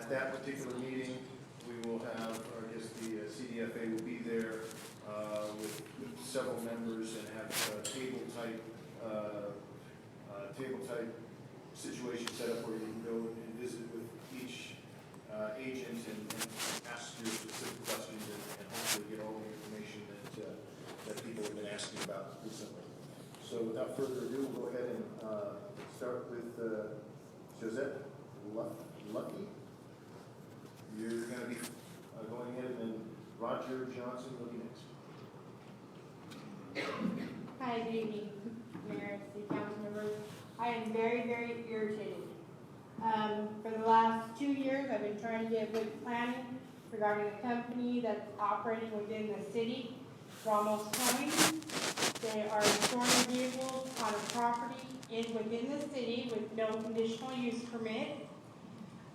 At that particular meeting, we will have, or I guess the CDFA will be there with several members and have table type situation set up where you can go and visit with each agent and ask your specific questions and hopefully get all the information that people have been asking about recently. So without further ado, we'll go ahead and start with Josette Lucky. You're going to be going ahead, and then Roger Johnson will be next. Hi, good evening, Mayor, City Council members. I am very, very irritated. For the last 2 years, I've been trying to get good planning regarding a company that's operating within the city. It's almost coming. They are storing vehicles on a property within the city with no conditional use permit.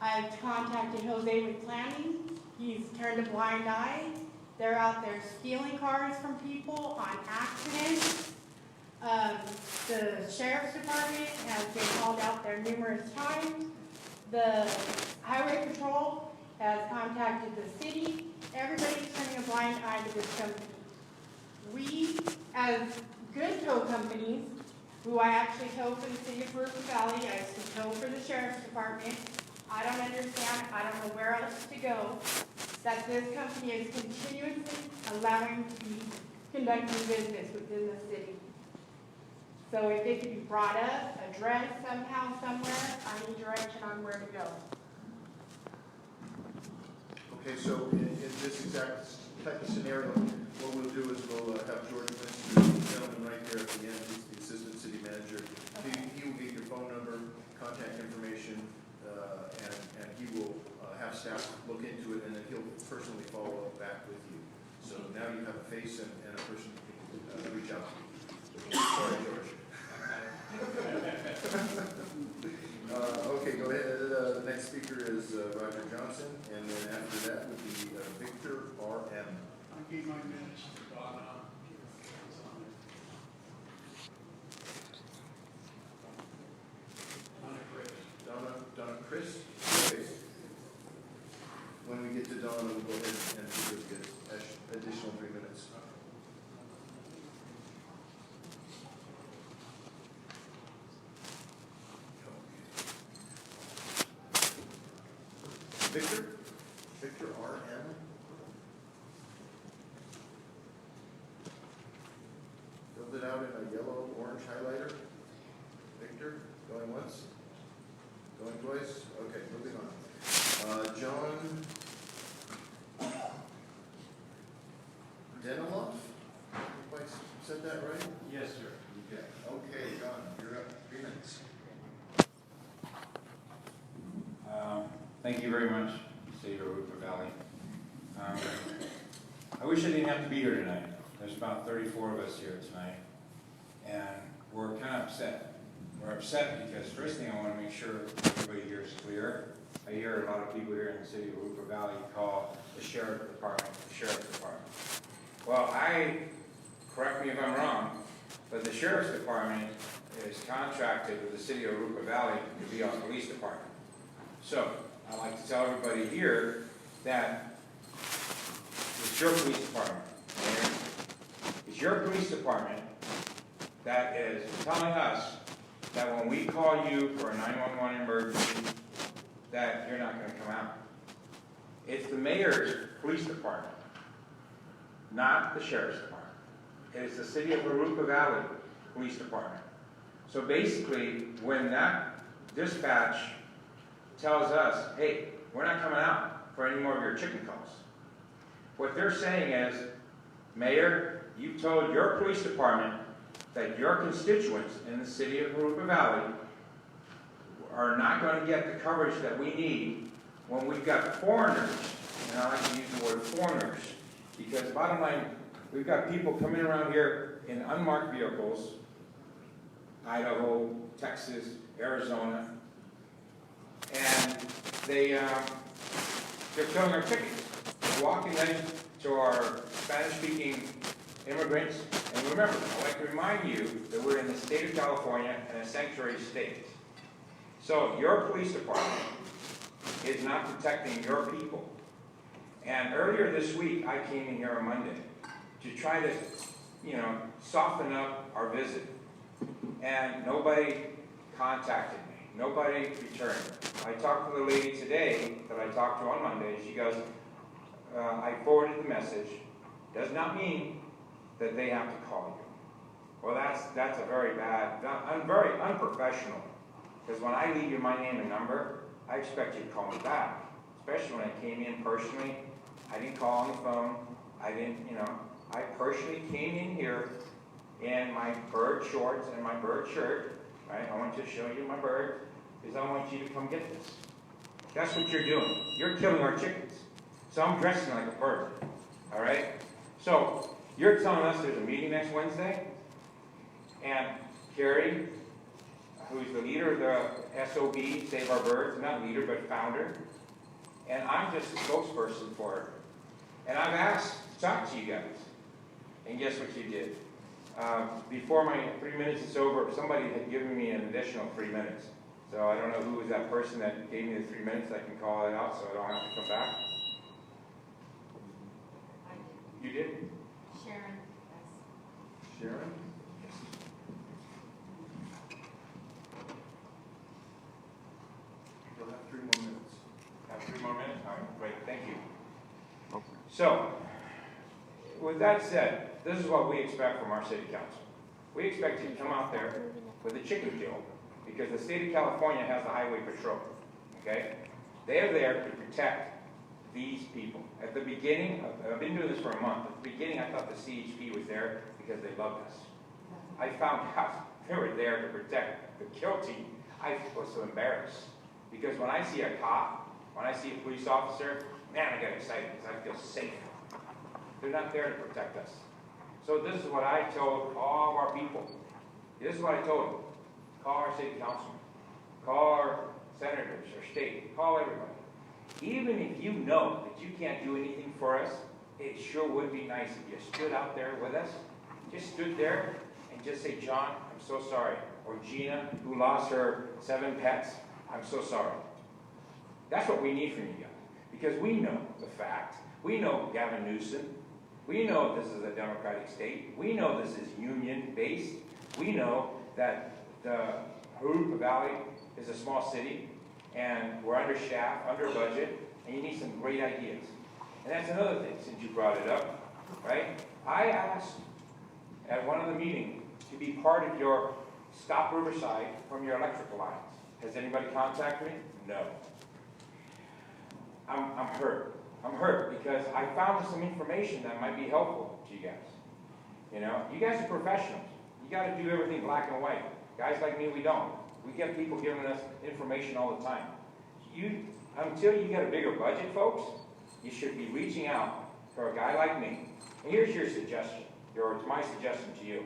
I've contacted Jose with planning. He's turned a blind eye. They're out there stealing cars from people on accident. The Sheriff's Department has been called out there numerous times. The Highway Patrol has contacted the city. Everybody's turning a blind eye to this company. We, as good tow companies, who I actually tow for the city of Jurupa Valley, I used to tow for the Sheriff's Department, I don't understand, I don't know where else to go, that this company is continuously allowing to be conducting business within the city. So if it could be brought up, addressed somehow, somewhere, I need direction on where to go. Okay, so in this exact type of scenario, what we'll do is we'll have George Mr. the gentleman right there at the end, he's the assistant city manager. Okay. He will get your phone number, contact information, and he will have staff look into it, and then he'll personally follow up back with you. So now you have a face and a person you can reach out to. Sorry, George. Okay, go ahead. The next speaker is Roger Johnson, and then after that would be Victor R.M. I gave my minutes to Donna. Donna Chris. Okay. When we get to Donna, we'll go ahead and get additional 3 minutes. Victor R.M. Filled it out in a yellow orange highlighter. Victor, going once, going twice. Okay, moving on. John Deniloff. Everybody said that right? Yes, sir. Okay, John, you're up. 3 minutes. Thank you very much, City of Jurupa Valley. I wish I didn't have to be here tonight. There's about 34 of us here tonight, and we're kind of upset. We're upset because first thing I want to make sure everybody here is clear. I hear a lot of people here in the City of Jurupa Valley call the Sheriff's Department the Sheriff's Department. Well, correct me if I'm wrong, but the Sheriff's Department is contracted with the City of Jurupa Valley to be our police department. So, I'd like to tell everybody here that it's your police department. It's your police department that is telling us that when we call you for a 911 emergency, that you're not going to come out. It's the mayor's police department, not the sheriff's department. It is the City of Jurupa Valley Police Department. So basically, when that dispatch tells us, hey, we're not coming out for any more of your chicken calls, what they're saying is, Mayor, you've told your police department that your constituents in the City of Jurupa Valley are not going to get the coverage that we need when we've got foreigners, and I like to use the word foreigners, because bottom line, we've got people coming around here in unmarked vehicles, Idaho, Texas, Arizona, and they're killing our chickens. They're walking into our Spanish-speaking immigrants. And remember, I'd like to remind you that we're in the state of California and a sanctuary state. So your police department is not protecting your people. And earlier this week, I came in here on Monday to try to, soften up our visit. And nobody contacted me. Nobody returned. I talked to the lady today that I talked to on Monday. She goes, I forwarded the message. Does not mean that they have to call you. Well, that's a very bad, very unprofessional. Because when I leave you my name and number, I expect you to call me back. Especially when I came in personally. I didn't call on the phone. I didn't, I personally came in here in my bird shorts and my bird shirt. Right? I want to show you my bird because I want you to come get this. That's what you're doing. You're killing our chickens. So I'm dressing like a bird. All right? So you're telling us there's a meeting next Wednesday, and Carrie, who's the leader of the SOB, Save Our Birds, not leader, but founder, and I'm just a spokesperson for her. And I've asked to talk to you guys, and guess what you did? Before my 3 minutes is over, somebody had given me an additional 3 minutes. So I don't know who was that person that gave me the 3 minutes. I can call it out so I don't have to come back. I did. You did? Sharon, yes. Sharon? You'll have 3 more minutes. Have 3 more minutes? All right, great, thank you. So, with that said, this is what we expect from our city council. We expect you to come out there with a chicken kill, because the state of California has the highway patrol, okay? They are there to protect these people. At the beginning, I've been doing this for a month. At the beginning, I thought the CHP was there because they loved us. I found out they were there to protect the kill team. I was so embarrassed, because when I see a cop, when I see a police officer, man, I get excited because I feel safe. They're not there to protect us. So this is what I told all of our people. This is what I told them. Call our city councilman. Call our senators or state. Call everybody. Even if you know that you can't do anything for us, it sure would be nice if you stood out there with us. Just stood there and just say, John, I'm so sorry. Or Gina, who lost her 7 pets, I'm so sorry. That's what we need from you guys. Because we know the fact. We know Gavin Newsom. We know this is a democratic state. We know this is union-based. We know that the Jurupa Valley is a small city, and we're understaffed, under budget, and you need some great ideas. And that's another thing, since you brought it up, right? I asked at one of the meetings to be part of your Stop Riverside from your electrical lines. Has anybody contacted me? No. I'm hurt. I'm hurt because I found some information that might be helpful to you guys. You guys are professionals. You got to do everything black and white. Guys like me, we don't. We get people giving us information all the time. Until you get a bigger budget, folks, you should be reaching out for a guy like me. And here's your suggestion, or it's my suggestion to you.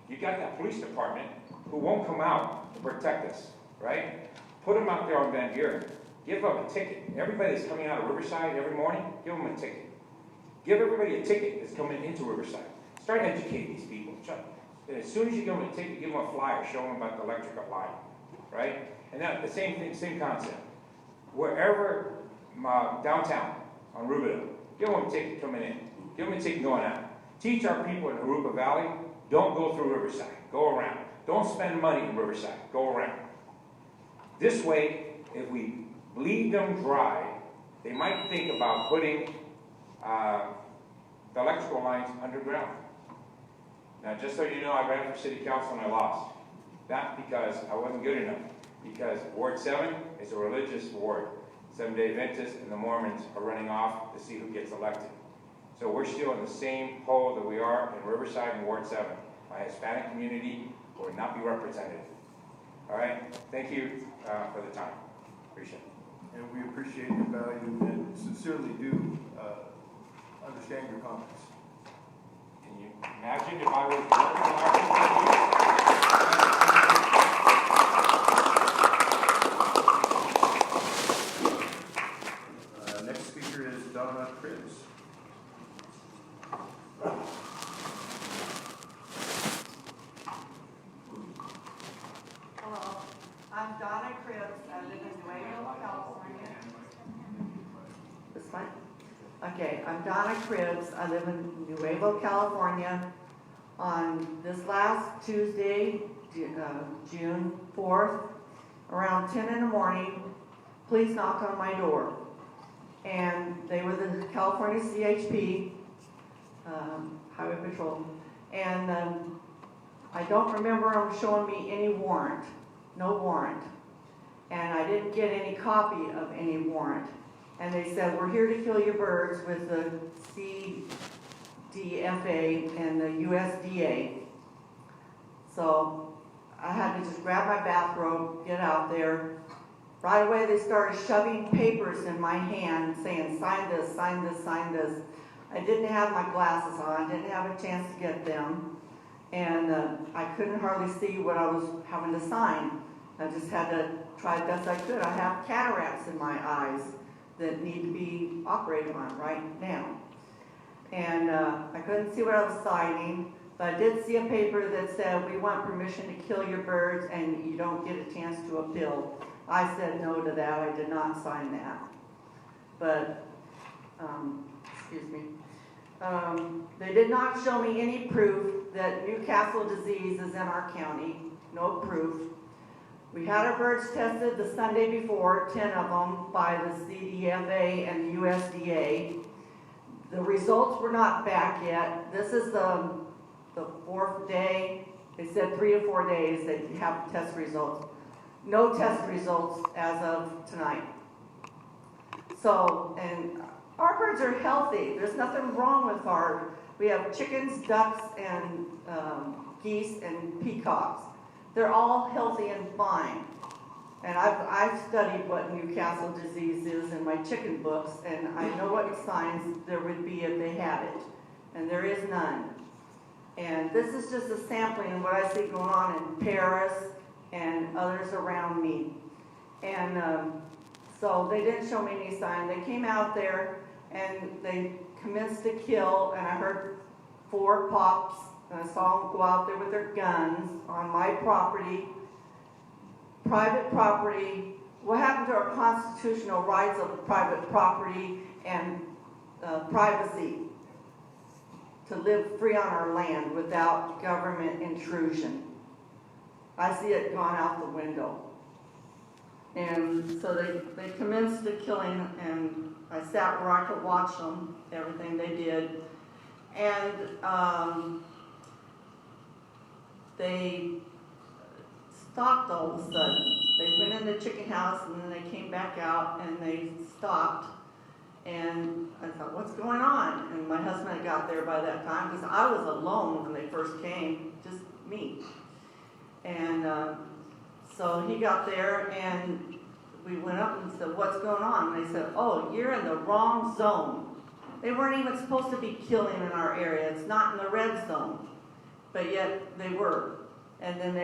You got that police department who won't come out to protect us, right? Put them out there on Van Buren. Give them a ticket. Everybody that's coming out of Riverside every morning, give them a ticket. Give everybody a ticket that's coming into Riverside. Start educating these people. And as soon as you give them a ticket, give them a flyer, show them about the electrical line, right? And then the same thing, same concept. Wherever downtown on Rubio, give them a ticket coming in. Give them a ticket going out. Teach our people in the Jurupa Valley, don't go through Riverside. Go around. Don't spend money in Riverside. Go around. This way, if we bleed them dry, they might think about putting the electrical lines underground. Now, just so you know, I ran for city council and I lost. Not because I wasn't good enough, because Ward 7 is a religious ward. Seventh-day Adventists and the Mormons are running off to see who gets elected. So we're still in the same hole that we are in Riverside and Ward 7. My Hispanic community will not be represented. All right? Thank you for the time. Appreciate it. And we appreciate your value and sincerely do understand your comments. Can you imagine if I was working on Next speaker is Donna Cribbs. Hello, I'm Donna Cribbs. I live in Nuevo, California. This fine? Okay, I'm Donna Cribbs. I live in Nuevo, California. On this last Tuesday, June 4th, around 10 in the morning, police knocked on my door. And they were the California CHP, Highway Patrol. And I don't remember them showing me any warrant, no warrant. And I didn't get any copy of any warrant. And they said, we're here to kill your birds with the CDFA and the USDA. So I had to just grab my bathrobe, get out there. Right away they started shoving papers in my hand saying, sign this, sign this, sign this. I didn't have my glasses on, I didn't have a chance to get them. And I couldn't hardly see what I was having to sign. I just had to try best I could. I have cataracts in my eyes that need to be operated on right now. And I couldn't see what I was signing, but I did see a paper that said, we want permission to kill your birds and you don't get a chance to appeal. I said no to that. I did not sign that. But, excuse me. They did not show me any proof that Newcastle disease is in our county. No proof. We had our birds tested the Sunday before, 10 of them, by the CDFA and the USDA. The results were not back yet. This is the fourth day. They said 3 to 4 days they'd have test results. No test results as of tonight. So, and our birds are healthy. There's nothing wrong with we have chickens, ducks, and geese, and peacocks. They're all healthy and fine. And I've studied what Newcastle disease is in my chicken books, and I know what signs there would be if they had it. And there is none. And this is just a sampling of what I see going on in Paris and others around me. And so they didn't show me any sign. They came out there and they commenced to kill, and I heard 4 pops, and I saw them go out there with their guns on my property, private property. What happened to our constitutional rights of private property and privacy to live free on our land without government intrusion? I see it gone out the window. And so they commenced the killing, and I sat where I could watch them, everything they did. And they stopped all of a sudden. They went in the chicken house, and then they came back out, and they stopped. And I thought, what's going on? And my husband had got there by that time, because I was alone when they first came, just me. And so he got there, and we went up and said, what's going on? And they said, oh, you're in the wrong zone. They weren't even supposed to be killing in our area. It's not in the red zone. But yet they were. And then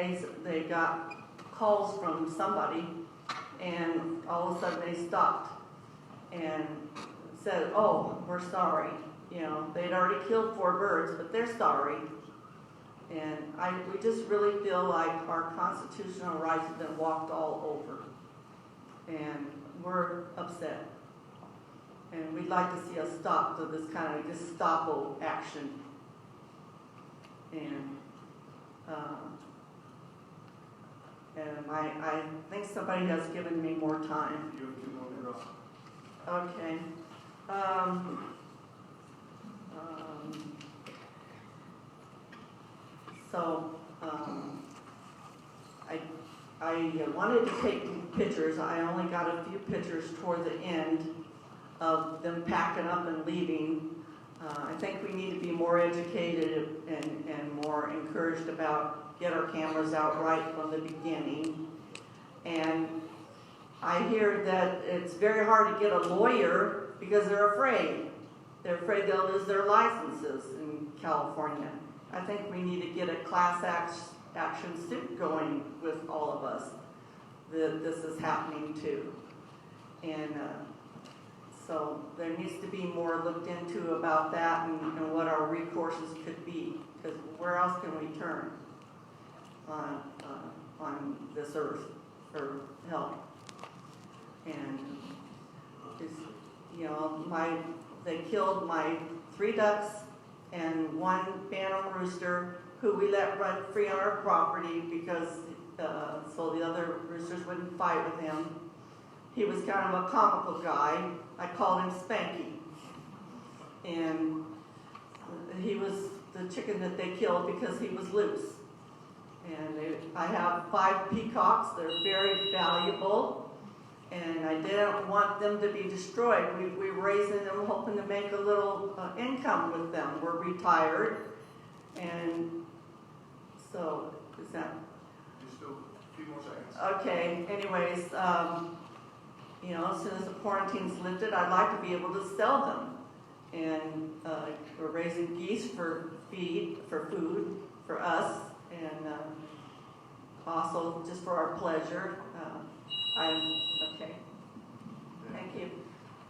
they got calls from somebody, and all of a sudden they stopped and said, oh, we're sorry. You know, they'd already killed 4 birds, but they're sorry. And we just really feel like our constitutional rights have been walked all over. And we're upset. And we'd like to see a stop to this kind of Gestapo action. And I think somebody has given me more time. You have 2 more to go. Okay. I wanted to take pictures. I only got a few pictures toward the end of them packing up and leaving. I think we need to be more educated and more encouraged about get our cameras out right from the beginning. And I hear that it's very hard to get a lawyer because they're afraid. They're afraid they'll lose their licenses in California. I think we need to get a class action suit going with all of us that this is happening to. And so there needs to be more looked into about that and what our recourses could be, because where else can we turn on this earth for help? And you know, they killed my 3 ducks and 1 bantam rooster who we let run free on our property because, so the other roosters wouldn't fight with him. He was kind of a comical guy. I called him Spanky. And he was the chicken that they killed because he was loose. And I have 5 peacocks. They're very valuable. And I didn't want them to be destroyed. We're raising them, hoping to make a little income with them. We're retired. And so, is that? Just a few more seconds. Okay, anyways, you know, as soon as the quarantine's lifted, I'd like to be able to sell them. And we're raising geese for food, for us, and also just for our pleasure. Okay. Thank you.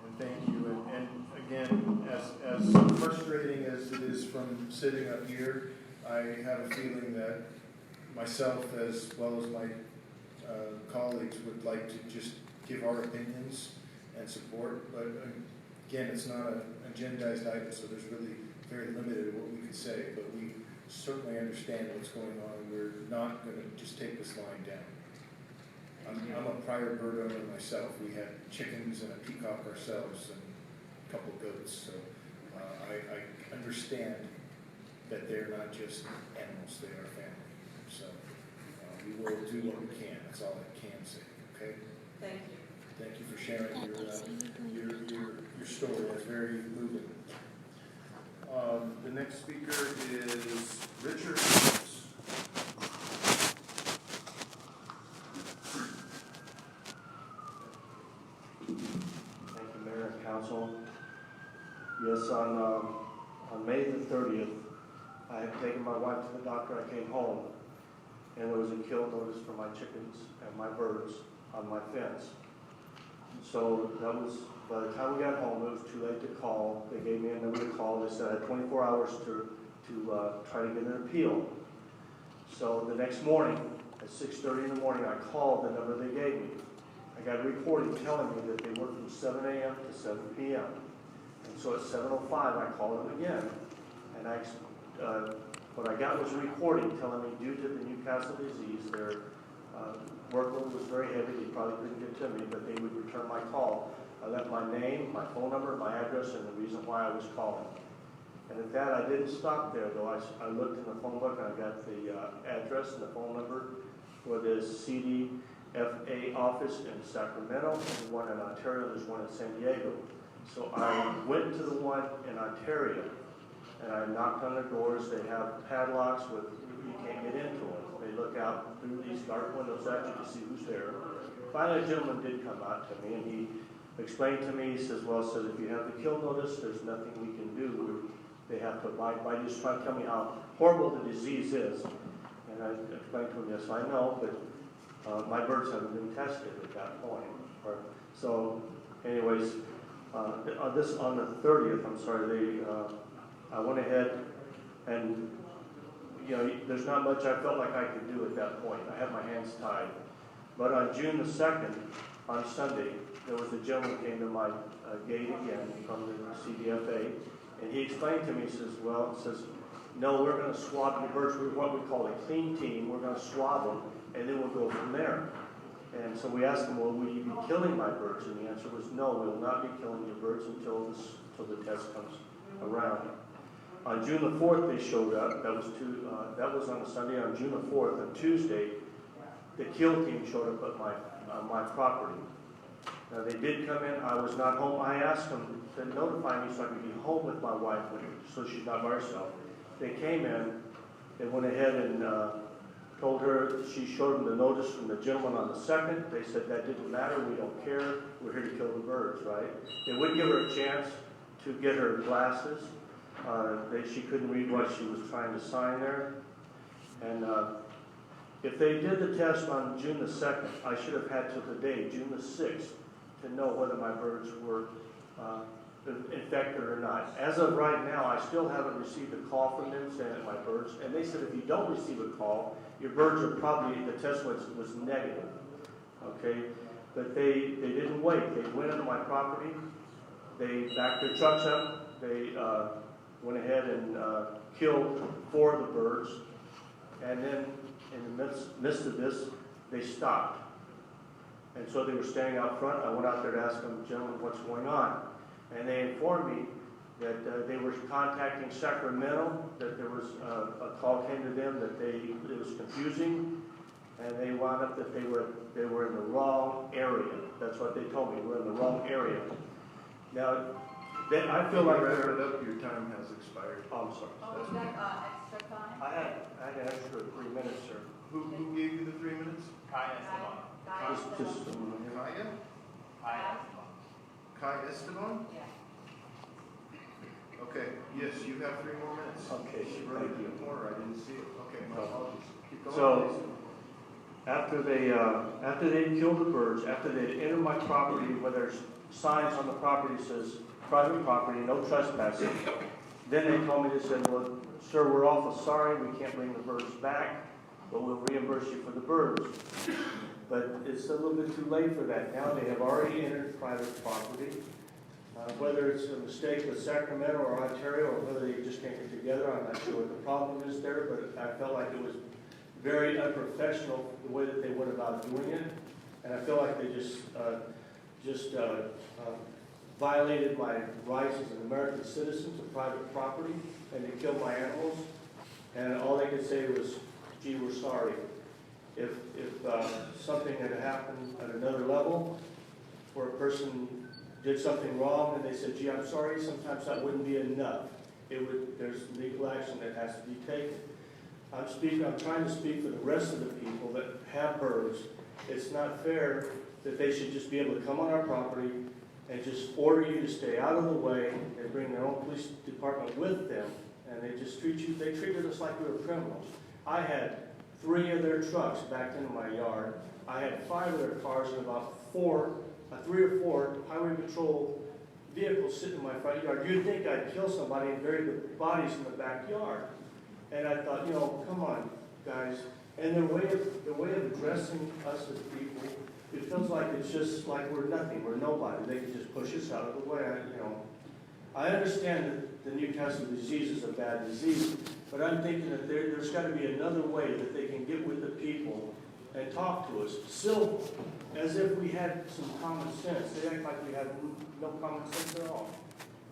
And thank you. And again, as frustrating as it is from sitting up here, I have a feeling that myself as well as my colleagues would like to just give our opinions and support. But again, it's not an agendized item, so there's really very limited what we can say. But we certainly understand what's going on. We're not going to just take this line down. I'm a prior bird owner myself. We had chickens and a peacock ourselves and a couple of goats. So I understand that they're not just animals, they are family. So we will do what we can. That's all I can say. Okay? Thank you. Thank you for sharing your story. That's very moving. The next speaker is Richard. Thank you, Mayor and Council. Yes, on May the 30th, I had taken my wife to the doctor. I came home, and there was a kill notice for my chickens and my birds on my fence. So that was, by the time we got home, it was too late to call. They gave me a number to call. They said I had 24 hours to try to get an appeal. So the next morning, at 6:30 in the morning, I called the number they gave me. I got a recording telling me that they worked from 7 a.m. to 7 p.m. And so at 7:05, I called them again. And what I got was a recording telling me due to the Newcastle disease, their workload was very heavy. They probably couldn't get to me, but they would return my call. I left my name, my phone number, my address, and the reason why I was calling. And at that, I didn't stop there, though. I looked in the phone book, and I got the address and the phone number for the CDFA office in Sacramento, and one in Ontario. There's one in San Diego. So I went to the one in Ontario, and I knocked on their doors. They have padlocks with, you can't get into them. They look out through these dark windows at you to see who's there. Finally, a gentleman did come out to me, and he explained to me, he says, if you have the kill notice, there's nothing we can do. They have to abide by. Just trying to tell me how horrible the disease is. And I explained to him, yes, I know, but my birds haven't been tested at that point. So, anyways, on the 30th, I'm sorry, I went ahead and, you know, there's not much I felt like I could do at that point. I had my hands tied. But on June the 2nd, on Sunday, there was a gentleman who came to my gate again from the CDFA, and he explained to me, he says, no, we're going to swab your birds. We're what we call a clean team. We're going to swab them, and then we'll go from there. And so we asked him, well, will you be killing my birds? And the answer was no, we will not be killing your birds until the test comes around. On June the 4th, they showed up. That was on a Sunday. On June the 4th, on Tuesday, the kill team showed up at my property. Now, they did come in. I was not home. I asked them to notify me so I could be home with my wife, so she's not by herself. They came in. They went ahead and told her, she showed them the notice from the gentleman on the 2nd. They said that didn't matter. We don't care. We're here to kill the birds, right? They would give her a chance to get her glasses. She couldn't read what she was trying to sign there. And if they did the test on June the 2nd, I should have had till today, June the 6th, to know whether my birds were infected or not. As of right now, I still haven't received a call from them saying that my birds, and they said if you don't receive a call, your birds are probably, the test was negative. Okay? But they didn't wait. They went into my property, they backed their trucks up, they went ahead and killed 4 of the birds, and then in the midst of this, they stopped. And so they were standing out front. I went out there to ask them, gentlemen, what's going on? And they informed me that they were contacting Sacramento, that there was a call came to them that it was confusing, and they wound up that they were in the wrong area. That's what they told me. We're in the wrong area. Now, then I feel like wrap it up. Your time has expired. Oh, I'm sorry. Oh, was that extra time? I had an extra 3 minutes, sir. Who gave you the 3 minutes? Just a moment here. Kaya? Kai Esteban? Yeah. Okay, yes, you have 3 more minutes. Okay, She thank wrote it you. in the corner, I didn't see it. Okay, my No. apologies. Keep going, So- please. After they killed the birds, after they'd entered my property where there's signs on the property that says private property, no trespassing, then they told me, they said, well, sir, we're awful sorry, we can't bring the birds back, but we'll reimburse you for the birds. But it's a little bit too late for that now. They have already entered private property. Whether it's a mistake with Sacramento or Ontario, or whether they just can't get together, I'm not sure what the problem is there, but I felt like it was very unprofessional the way that they went about doing it. And I feel like they just violated my rights as an American citizen to private property, and they killed my animals. And all they could say was, gee, we're sorry. If something had happened at another level, where a person did something wrong and they said, gee, I'm sorry, sometimes that wouldn't be enough. There's legal action that has to be taken. I'm trying to speak for the rest of the people that have birds. It's not fair that they should just be able to come on our property and just order you to stay out of the way and bring their own police department with them. And they just they treated us like we were criminals. I had 3 of their trucks backed into my yard. I had 5 of their cars and about 3 or 4 highway patrol vehicles sitting in my front yard. You'd think I'd kill somebody and bury the bodies in the backyard. And I thought, come on, guys. And their way of addressing us as people, it feels like it's just like we're nothing, we're nobody. They can just push us out of the way. I understand that the Newcastle disease is a bad disease, but I'm thinking that there's got to be another way that they can get with the people and talk to us, civil, as if we had some common sense. They act like we have no common sense at all.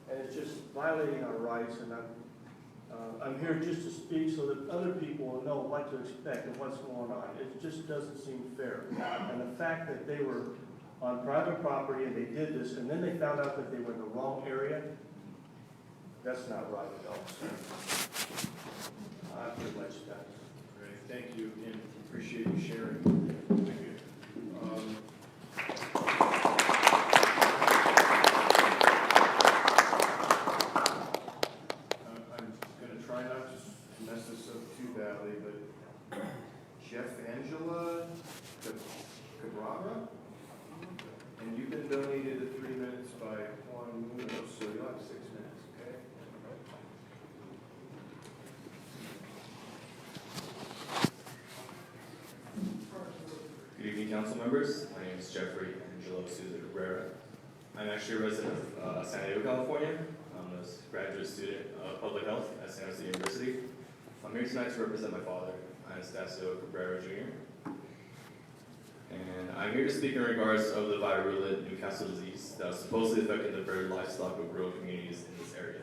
And it's just violating our rights, and I'm here just to speak so that other people will know what to expect and what's going on. It just doesn't seem fair. And the fact that they were on private property and they did this, and then they found out that they were in the wrong area, that's not right at all, sir. I'm pretty much done. Great, thank you again. Appreciate you sharing. Thank you. I'm going to try not to mess this up too badly, but Jeff Angela Cabrera, and you've been donated to 3 minutes by Juan Munoz, so you'll have 6 minutes, okay? Good evening, council members. My name is Jeffrey Angelo Souza Cabrera. I'm actually a resident of San Diego, California. I'm a graduate student of public health at San Jose University. I'm here tonight to represent my father, Anastasio Cabrera Jr. And I'm here to speak in regards of the virulent Newcastle disease that was supposedly affecting the bird livestock of rural communities in this area.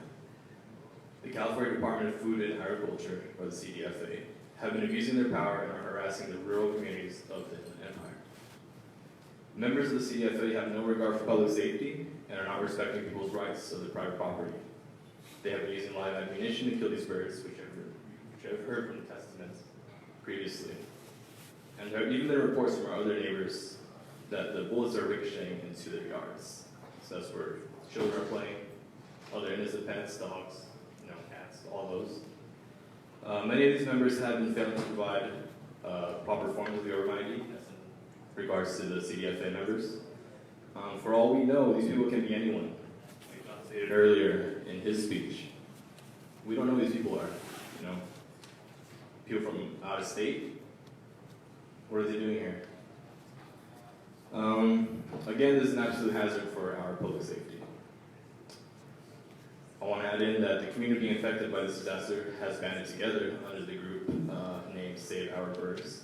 The California Department of Food and Agriculture, or the CDFA, have been abusing their power and are harassing the rural communities of the Inland Empire. Members of the CDFA have no regard for public safety and are not respecting people's rights of their private property. They have been using live ammunition to kill these birds, which I've heard from the testaments previously. And there, even there are reports from our other neighbors that the bullets are ricocheting into their yards. So that's where children are playing, other innocent pets, dogs, cats, all those. Many of these members have been failing to provide proper forms of the Order 90 in regards to the CDFA members. For all we know, these people can be anyone. Like John stated earlier in his speech, we don't know who these people are. People from out of state. What are they doing here? Again, this is an absolute hazard for our public safety. I want to add in that the community infected by this disaster has banded together under the group named Save Our Birds.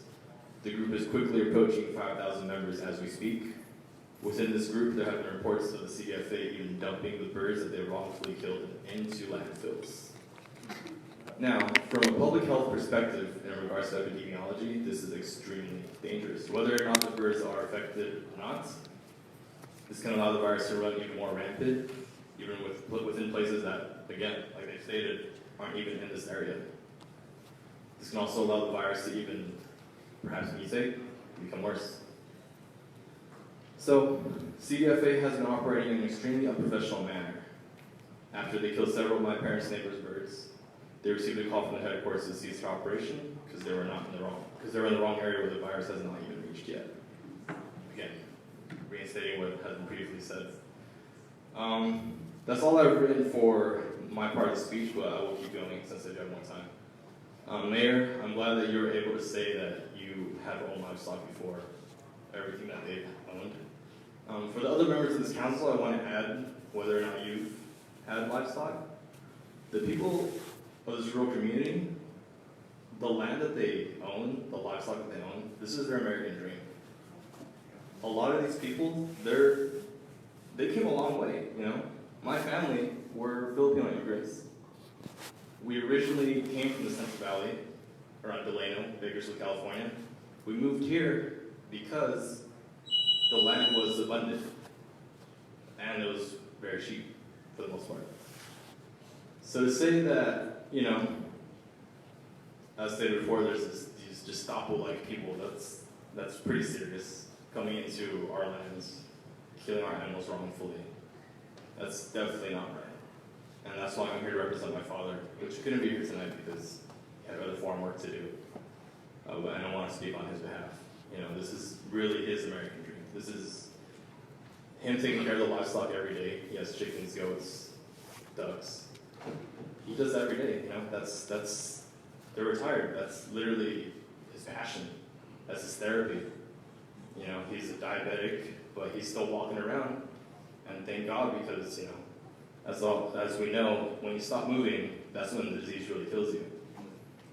The group is quickly approaching 5,000 members as we speak. Within this group, there have been reports of the CDFA even dumping the birds that they wrongfully killed into landfills. Now, from a public health perspective, in regards to epidemiology, this is extremely dangerous. Whether or not the birds are affected or not, this can allow the virus to run even more rampant, even within places that, again, like they stated, aren't even in this area. This can also allow the virus to even, perhaps mutate, and become worse. So, CDFA has been operating in an extremely unprofessional manner. After they killed several of my parents' neighbors' birds, they received a call from the headquarters to cease their operation because they were in the wrong area where the virus has not even reached yet. Again, reinstating what has been previously said. That's all I've written for my part of the speech, but I will keep going since I do have more time. Mayor, I'm glad that you were able to say that you have owned livestock before everything that they've owned. For the other members of this council, I want to add, whether or not you've had livestock, the people of this rural community, the land that they own, the livestock that they own, this is their American dream. A lot of these people, they came a long way, you know? My family were Filipino immigrants. We originally came from the Central Valley, around Delano, Bakersfield, California. We moved here because the land was abundant, and it was very cheap, for the most part. So to say that, you know, as stated before, there's these Gestapo-like people, that's pretty serious, coming into our lands, killing our animals wrongfully. That's definitely not right. And that's why I'm here to represent my father, which couldn't be here tonight because he had other farm work to do. But I don't want to speak on his behalf. You know, this is really his American dream. This is him taking care of the livestock every day. He has chickens, goats, ducks. He does that every day, you know, they're retired. That's literally his passion. That's his therapy. You know, he's a diabetic, but he's still walking around. And thank God, because, you know, as we know, when you stop moving, that's when the disease really kills you.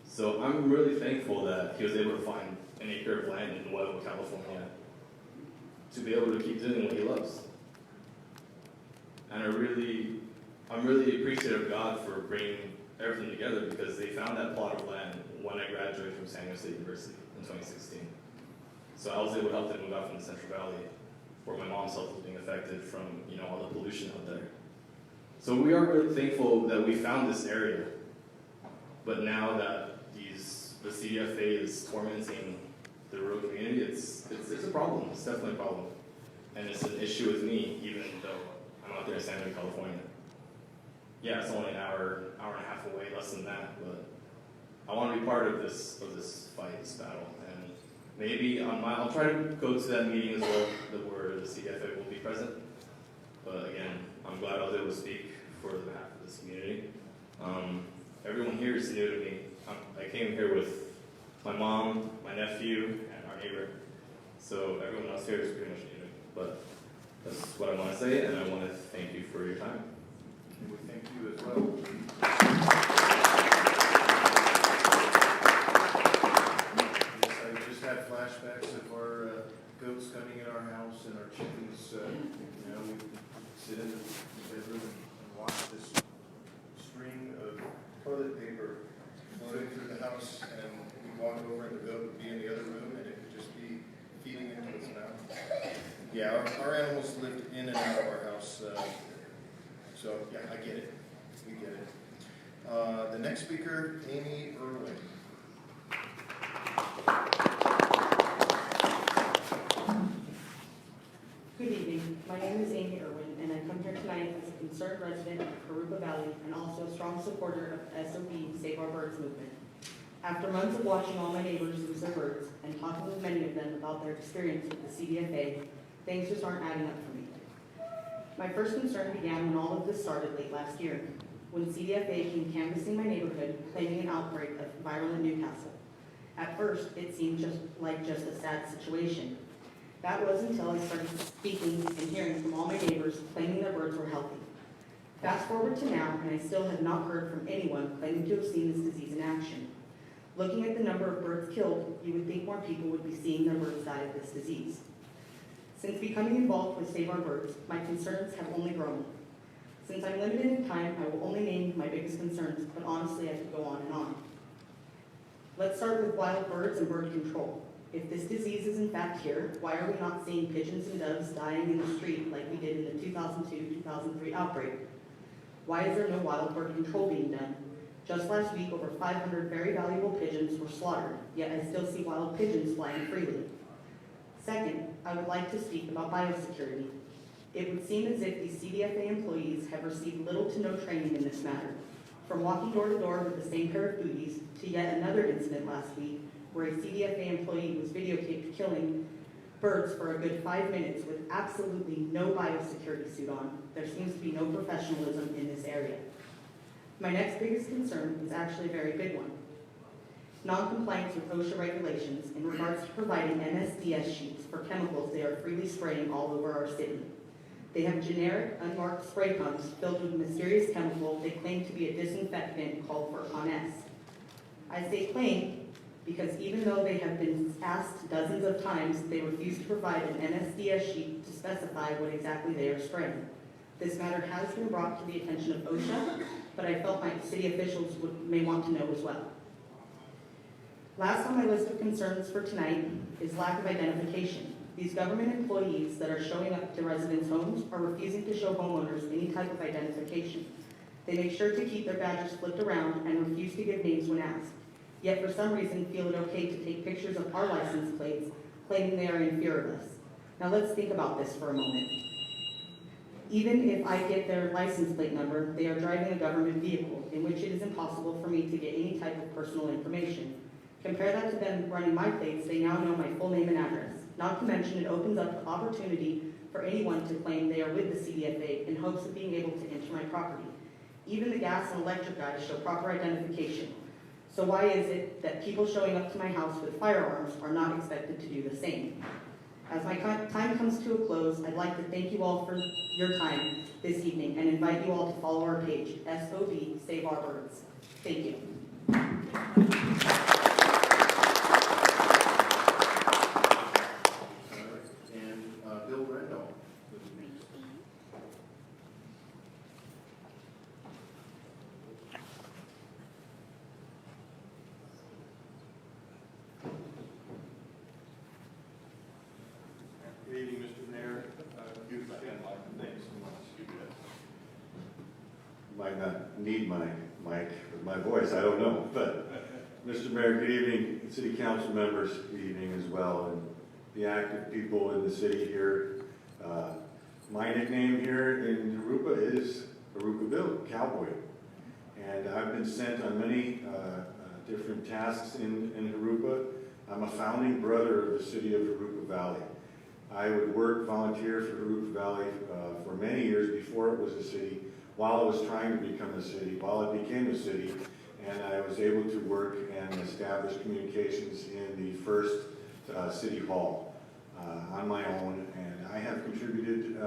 So I'm really thankful that he was able to find an acre of land in Nuevo, California, to be able to keep doing what he loves. And I'm really appreciative of God for bringing everything together, because they found that plot of land when I graduated from San Jose University in 2016. So I was able to help them move out from the Central Valley, where my mom's health was being affected from, you know, all the pollution out there. So we are really thankful that we found this area, but now that the CDFA is tormenting the rural community, it's a problem. It's definitely a problem, and it's an issue with me, even though I'm out there in San Jose, California. Yeah, it's only an hour and a half away, less than that, but I want to be part of this fight, this battle, and maybe I'll try to go to that meeting as well, where the CDFA will be present. But again, I'm glad I was able to speak for the behalf of this community. Everyone here is new to me. I came here with my mom, my nephew, and our neighbor. So everyone else here is pretty much new to me. But that's what I want to say, and I want to thank you for your time. We thank you as well. Yes, I just had flashbacks of our goats coming in our house and our chickens. You know, we sit in the bedroom and watch this string of toilet paper floating through the house, and we walk over and the goat would be in the other room, and it would just be feeding into its mouth. Yeah, our animals lived in and out of our house. So, yeah, I get it. We get it. The next speaker, Amy Irwin. Good evening. My name is Amy Irwin, and I come here tonight as a concerned resident of Jurupa Valley and also a strong supporter of SOB Save Our Birds movement. After months of watching all my neighbors lose their birds and talking with many of them about their experience with the CDFA, things just aren't adding up for me. My first concern began when all of this started late last year, when CDFA came canvassing my neighborhood, claiming an outbreak of viral in Newcastle. At first, it seemed just a sad situation. That was until I started speaking and hearing from all my neighbors claiming their birds were healthy. Fast forward to now, and I still have not heard from anyone claiming to have seen this disease in action. Looking at the number of birds killed, you would think more people would be seeing their birds die of this disease. Since becoming involved with Save Our Birds, my concerns have only grown. Since I'm limited in time, I will only name my biggest concerns, but honestly I could go on and on. Let's start with wild birds and bird control. If this disease is in fact here, why are we not seeing pigeons and doves dying in the street like we did in the 2002-2003 outbreak? Why is there no wild bird control being done? Just last week, over 500 very valuable pigeons were slaughtered, yet I still see wild pigeons flying freely. Second, I would like to speak about biosecurity. It would seem as if these CDFA employees have received little to no training in this matter. From walking door to door with the same pair of booties to yet another incident last week where a CDFA employee was videotaped killing birds for a good 5 minutes with absolutely no biosecurity suit on, there seems to be no professionalism in this area. My next biggest concern is actually a very big one. Non-compliance with OSHA regulations in regards to providing MSDS sheets for chemicals they are freely spraying all over our city. They have generic, unmarked spray pumps filled with a mysterious chemical they claim to be a disinfectant called for Con-S. I say claim because even though they have been asked dozens of times, they refuse to provide an MSDS sheet to specify what exactly they are spraying. This matter has been brought to the attention of OSHA, but I felt my city officials may want to know as well. Last on my list of concerns for tonight is lack of identification. These government employees that are showing up to residents' homes are refusing to show homeowners any type of identification. They make sure to keep their badges flipped around and refuse to give names when asked, yet for some reason feel it okay to take pictures of our license plates, claiming they are in fear of us. Now let's think about this for a moment. Even if I get their license plate number, they are driving a government vehicle, in which it is impossible for me to get any type of personal information. Compare that to them running my plates, they now know my full name and address. Not to mention it opens up the opportunity for anyone to claim they are with the CDFA in hopes of being able to enter my property. Even the gas and electric guys show proper identification. So why is it that people showing up to my house with firearms are not expected to do the same? As my time comes to a close, I'd like to thank you all for your time this evening and invite you all to follow our page, SOB, Save Our Birds. Thank you. And Bill Brendo. Good evening, Mr. Mayor. Thanks so much. Might not need my mic or my voice, I don't know. But, Mr. Mayor, good evening, city council members, good evening as well, and the active people in the city here. My nickname here in Jurupa is Jurupa Bill, Cowboy. And I've been sent on many different tasks in Jurupa. I'm a founding brother of the city of Jurupa Valley. I would volunteer for Jurupa Valley for many years before it was a city, while it was trying to become a city, while it became a city, and I was able to work and establish communications in the first city hall on my own, and I have contributed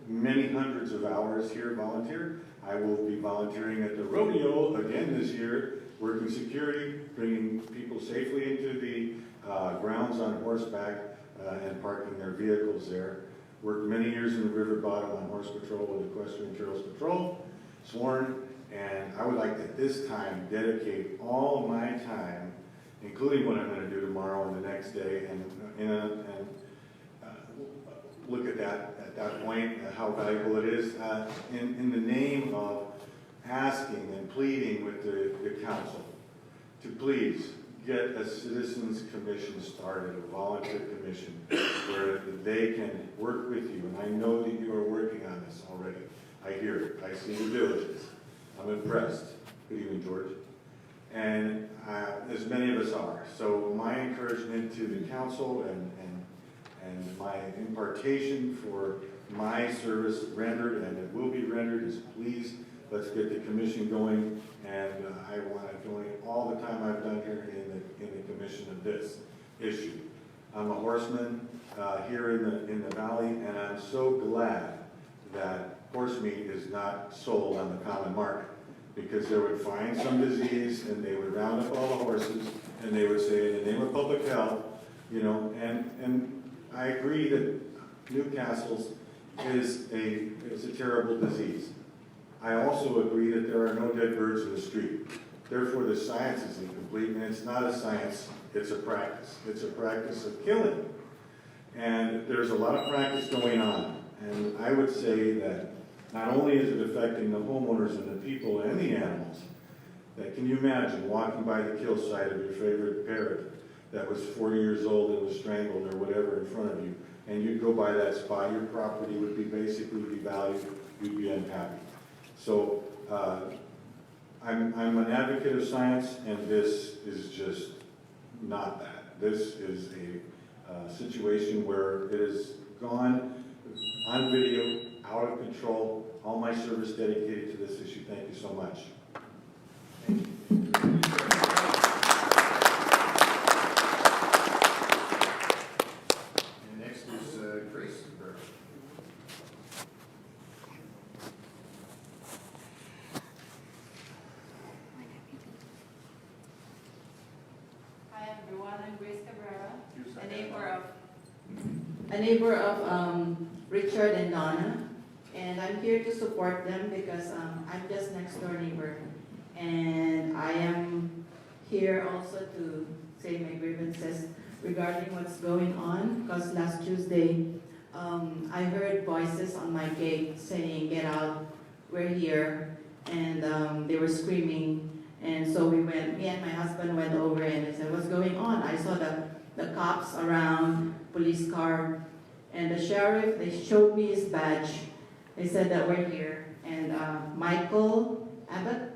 many hundreds of hours here volunteer. I will be volunteering at the rodeo again this year, working security, bringing people safely into the grounds on horseback and parking their vehicles there. Worked many years in the river bottom on horse patrol with Equestrian Trails Patrol, sworn, and I would like to at this time dedicate all my time, including what I'm going to do tomorrow and the next day, and look at that point, how valuable it is, in the name of asking and pleading with the council to please get a citizens commission started, a volunteer commission, where they can work with you. And I know that you are working on this already. I hear it. I see the diligence. I'm impressed. Good evening, George. And as many of us are. So my encouragement to the council and my impartation for my service rendered, and it will be rendered, is please, let's get the commission going. And I want to join all the time I've done here in the commission of this issue. I'm a horseman here in the valley, and I'm so glad that horse meat is not sold on the common market, because they would find some disease and they would round up all the horses and they would say, in the name of public health, you know, and I agree that Newcastle's is a terrible disease. I also agree that there are no dead birds in the street. Therefore, the science is incomplete, and it's not a science, it's a practice. It's a practice of killing. And there's a lot of practice going on. And I would say that not only is it affecting the homeowners and the people and the animals, that can you imagine walking by the kill site of your favorite parrot that was 40 years old and was strangled or whatever in front of you, and you'd go by that spot, your property would be basically devalued, you'd be unhappy. So I'm an advocate of science, and this is just not that. This is a situation where it has gone on video, out of control. All my service dedicated to this issue. Thank you so much. Thank you. And next is Grace. Hi everyone, I'm Grace Cabrera, A neighbor of Richard and Donna, and I'm here to support them because I'm just next door neighbor. And I am here also to say my grievances regarding what's going on, because last Tuesday, I heard voices on my gate saying, "Get out, we're here," and they were screaming. And so me and my husband went over and I said, "What's going on?" I saw the cops around, police car, and the sheriff, they showed me his badge. They said that we're here. And Michael Abbott,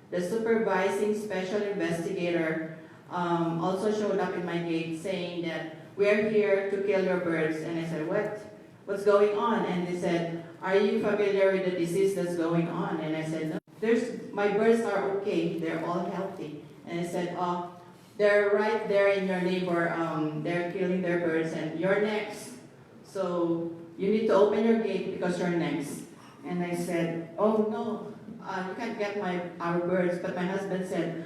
the supervising special investigator, also showed up in my gate saying that we're here to kill your birds. And I said, what's going on? And they said, "Are you familiar with the disease that's going on?" And I said, "No, my birds are okay, they're all healthy." And I said, "Oh, they're right there in your neighbor, they're killing their birds and you're next. So you need to open your gate because you're next." And I said, "Oh no, you can't get our birds." But my husband said,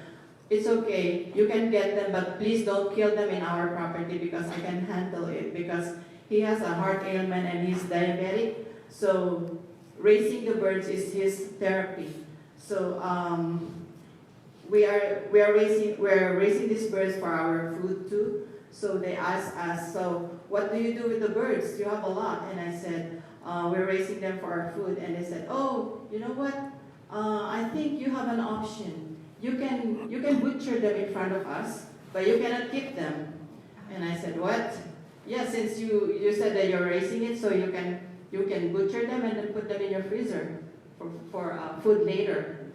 "It's okay, you can get them, but please don't kill them in our property because I can handle it," because he has a heart ailment and he's diabetic. So raising the birds is his therapy. So we're raising these birds for our food too. So they asked us, "So what do you do with the birds? You have a lot." And I said, "We're raising them for our food." And they said, "Oh, you know what? I think you have an option. You can butcher them in front of us, but you cannot keep them." And I said, "What?" "Yeah, since you said that you're raising it, so you can butcher them and then put them in your freezer for food later."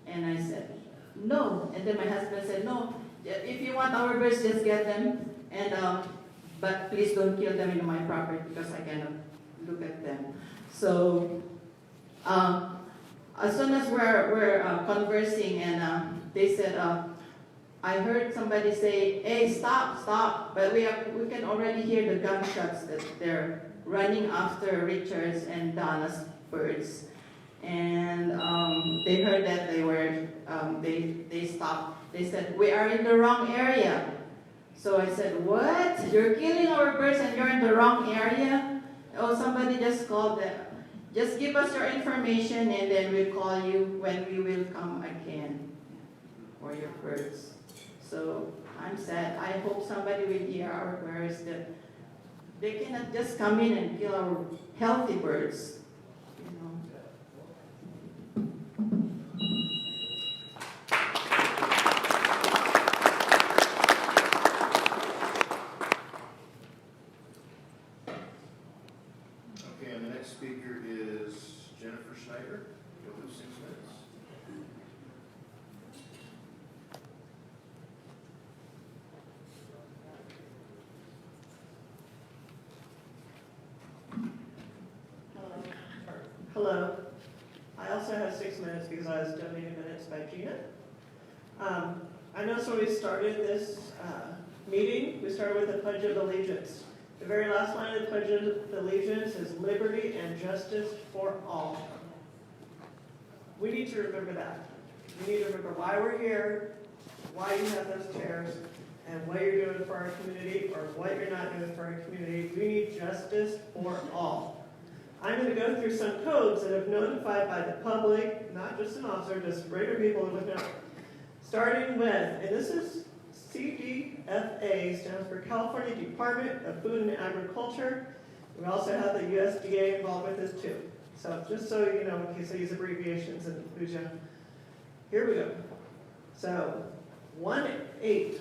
And I said, "No." And then my husband said, "No, if you want our birds, just get them, and but please don't kill them in my property because I cannot look at them." So as soon as we're conversing, and they said, I heard somebody say, "Hey, stop!" But we can already hear the gunshots that they're running after Richard's and Donna's birds. And they heard that they stopped. They said, "We are in the wrong area." So I said, "What? You're killing our birds and you're in the wrong area?" "Oh, somebody just called them. Just give us your information and then we'll call you when we will come again for your birds." So I'm sad. I hope somebody will hear our prayers that they cannot just come in and kill our healthy birds. You know. Okay, and the next speaker is Jennifer Schneider. You'll have 6 minutes. Hello. I also have 6 minutes because I was donated minutes by Gina. I noticed when we started this meeting, we started with the Pledge of Allegiance. The very last line of the Pledge of Allegiance is "Liberty and justice for all." We need to remember that. We need to remember why we're here, why you have those chairs, and what you're doing for our community or what you're not doing for our community. We need justice for all. I'm going to go through some codes that have notified by the public, not just an officer, just regular people who look out. Starting with, and this is CDFA, stands for California Department of Food and Agriculture. We also have the USDA involved with this too. So just so you know, in case I use abbreviations and lose you. Here we go. So 18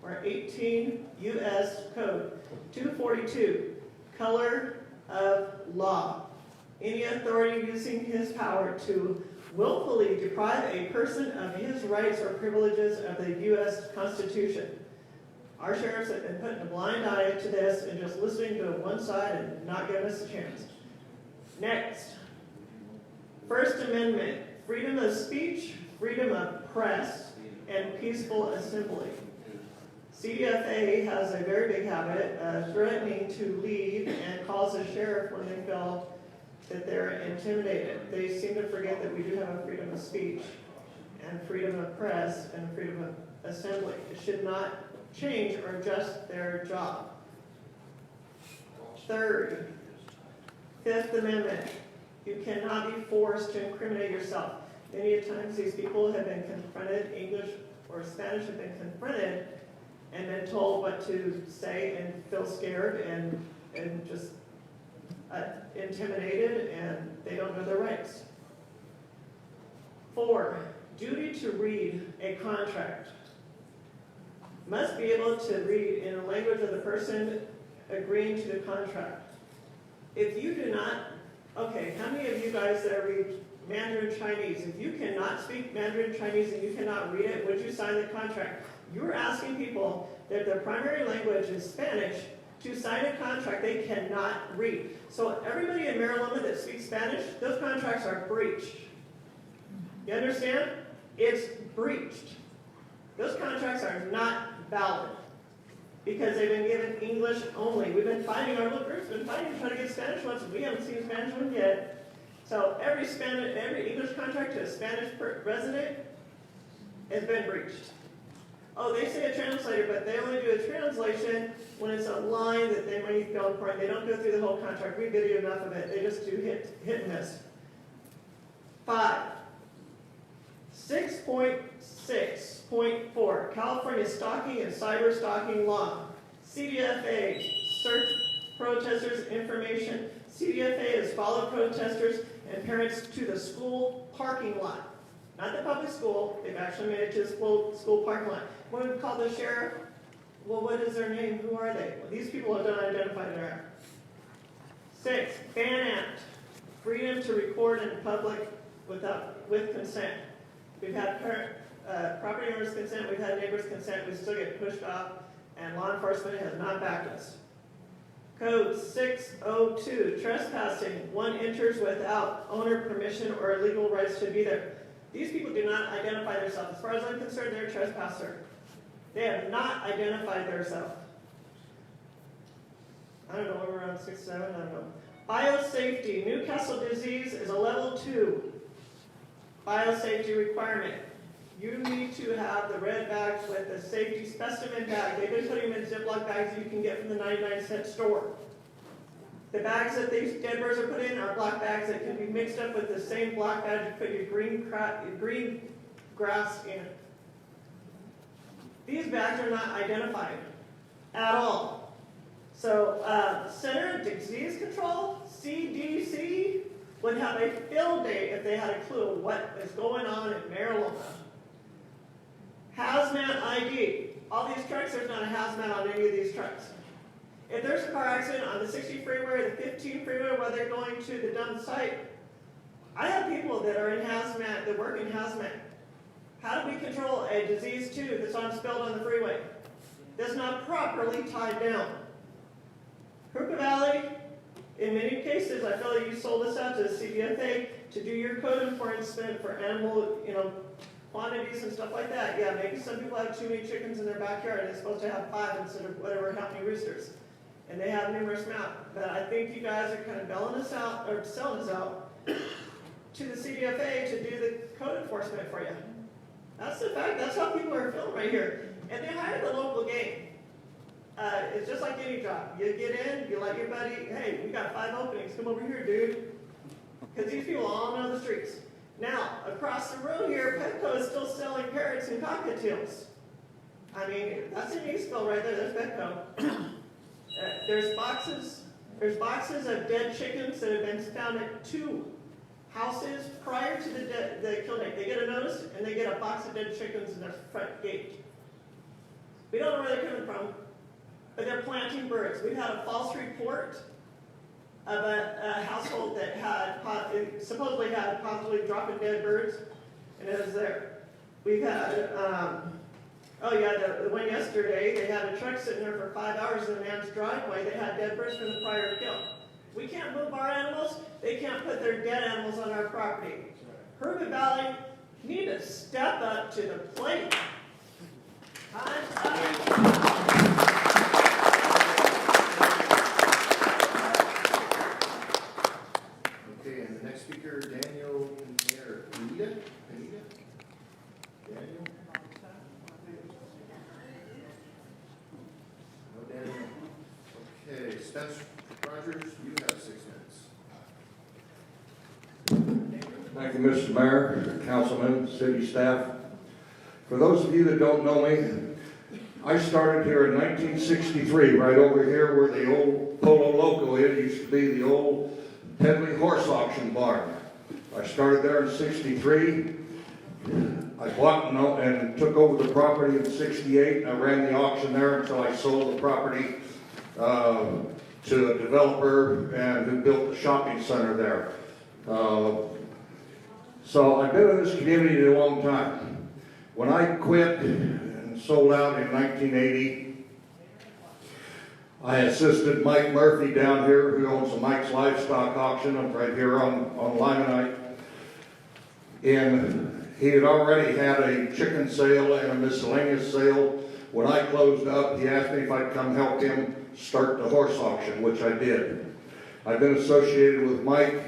or 18 U.S. Code 242, color of law. Any authority using his power to willfully deprive a person of his rights or privileges of the U.S. Constitution. Our sheriffs have been putting a blind eye to this and just listening to one side and not giving us a chance. Next, First Amendment, freedom of speech, freedom of press, and peaceful assembly. CDFA has a very big habit of threatening to leave and calls the sheriff when they feel that they're intimidated. They seem to forget that we do have a freedom of speech and freedom of press and freedom of assembly. It should not change or adjust their job. Third, Fifth Amendment. You cannot be forced to incriminate yourself. Many times these people have been confronted, English or Spanish have been confronted and been told what to say and feel scared and just intimidated, and they don't know their rights. 4, duty to read a contract. Must be able to read in the language of the person agreeing to the contract. If you do not, okay, how many of you guys that read Mandarin Chinese, if you cannot speak Mandarin Chinese and you cannot read it, would you sign the contract? You're asking people that their primary language is Spanish to sign a contract they cannot read. So everybody in Maryland that speaks Spanish, those contracts are breached. You understand? It's breached. Those contracts are not valid because they've been given English only. We've been fighting, our little group's been fighting to try to get Spanish ones, and we haven't seen a Spanish one yet. So every English contract to a Spanish resident has been breached. Oh, they say a translator, but they only do a translation when it's a line that they might feel important. They don't go through the whole contract. We video enough of it. They just do hit and miss. 5. 6.6.4, California Stalking and Cyber Stalking Law. CDFA, search protesters' information. CDFA has followed protesters and parents to the school parking lot. Not the public school, they've actually made it to the school parking lot. When we call the sheriff, well, what is their name? Who are they? Well, these people have not identified their. 6, Ban Act, freedom to record in public with consent. We've had property owners' consent, we've had neighbors' consent, we still get pushed off, and law enforcement has not backed us. Code 602, trespassing. One enters without owner permission or legal rights to be there. These people do not identify themselves. As far as I'm concerned, they're a trespasser. They have not identified themselves. I don't know, we're around 6, 7, I don't know. Biosafety. Newcastle disease is a level 2 biosafety requirement. You need to have the red bags with the safety specimen bag. They've been putting them in Ziploc bags you can get from the 99-cent store. The bags that these dead birds are put in are black bags that can be mixed up with the same black bag you put your green grass in. These bags are not identified at all. So Center of Disease Control, CDC, would have a field day if they had a clue what is going on in Maryland. Hazmat ID. All these trucks, there's not a hazmat on any of these trucks. If there's a car accident on the 60 freeway or the 15 freeway while they're going to the dump site, I have people that are in hazmat, that work in hazmat. How do we control a disease too that's spilled on the freeway? That's not properly tied down. Jurupa Valley, in many cases, I feel like you sold this out to the CDFA to do your code enforcement for animal, quantities and stuff like that. Yeah, maybe some people have too many chickens in their backyard and they're supposed to have 5 instead of whatever, how many roosters. And they have numerous amounts. But I think you guys are kind of selling us out to the CDFA to do the code enforcement for you. That's the fact. That's how people are feeling right here. And they hire the local gang. It's just like any job. You get in, you let your buddy, hey, we got 5 openings. Come over here, dude. Because these people all know the streets. Now, across the road here, Petco is still selling parrots and cockatiels. I mean, that's in Eastville right there. There's Petco. There's boxes of dead chickens that have been found at 2 houses prior to the kill date. They get a notice and they get a box of dead chickens in their front gate. We don't know where they're coming from, but they're planting birds. We've had a false report of a household that had supposedly had possibly dropping dead birds, and it was there. We've had, the one yesterday, they had a truck sitting there for 5 hours in the man's driveway. They had dead birds from the prior kill. We can't move our animals. They can't put their dead animals on our property. Jurupa Valley, you need to step up to the plate. Time's up. Okay, and the next speaker, Daniel Anita? Daniel? No Daniel. Okay, Spence Rogers, you have 6 minutes. Thank you, Mr. Mayor, councilman, city staff. For those of you that don't know me, I started here in 1963, right over here where the old Polo Loco is. Used to be the old Headley Horse Auction Barn. I started there in 63. I bought and took over the property in 68. I ran the auction there until I sold the property to a developer and who built the shopping center there. So I've been in this community a long time. When I quit and sold out in 1980, I assisted Mike Murphy down here, who owns the Mike's Livestock Auction right here on Limonite. And he had already had a chicken sale and a miscellaneous sale. When I closed up, he asked me if I'd come help him start the horse auction, which I did. I've been associated with Mike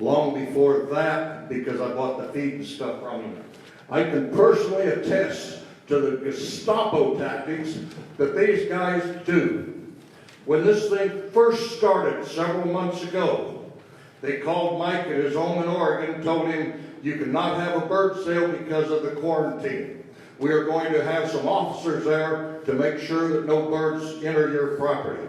long before that because I bought the feed and stuff from him. I can personally attest to the Gestapo tactics that these guys do. When this thing first started several months ago, they called Mike at his home in Oregon and told him, you cannot have a bird sale because of the quarantine. We are going to have some officers there to make sure that no birds enter your property.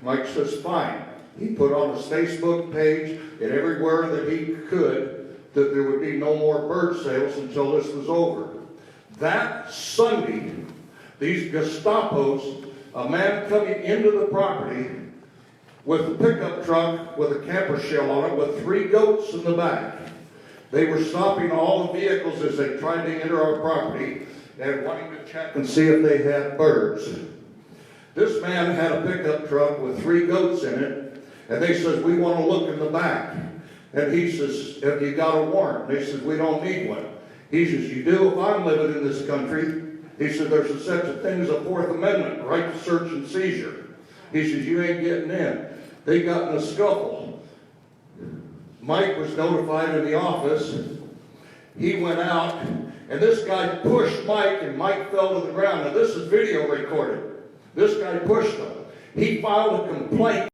Mike says, fine. He put on his Facebook page and everywhere that he could that there would be no more bird sales until this was over. That Sunday, these Gestapos, a man coming into the property with a pickup truck with a camper shell on it with 3 goats in the back. They were stopping all the vehicles as they tried to enter our property and wanting to check and see if they had birds. This man had a pickup truck with 3 goats in it, and they says, we want to look in the back. And he says, have you got a warrant? They says, we don't need one. He says, you do if I'm living in this country. He said, there's a such a thing as a 4th Amendment, right to search and seizure. He says, you ain't getting in. They got in a scuffle. Mike was notified in the office. He went out, and this guy pushed Mike, and Mike fell to the ground. Now, this is video recorded. This guy pushed him. He filed a complaint.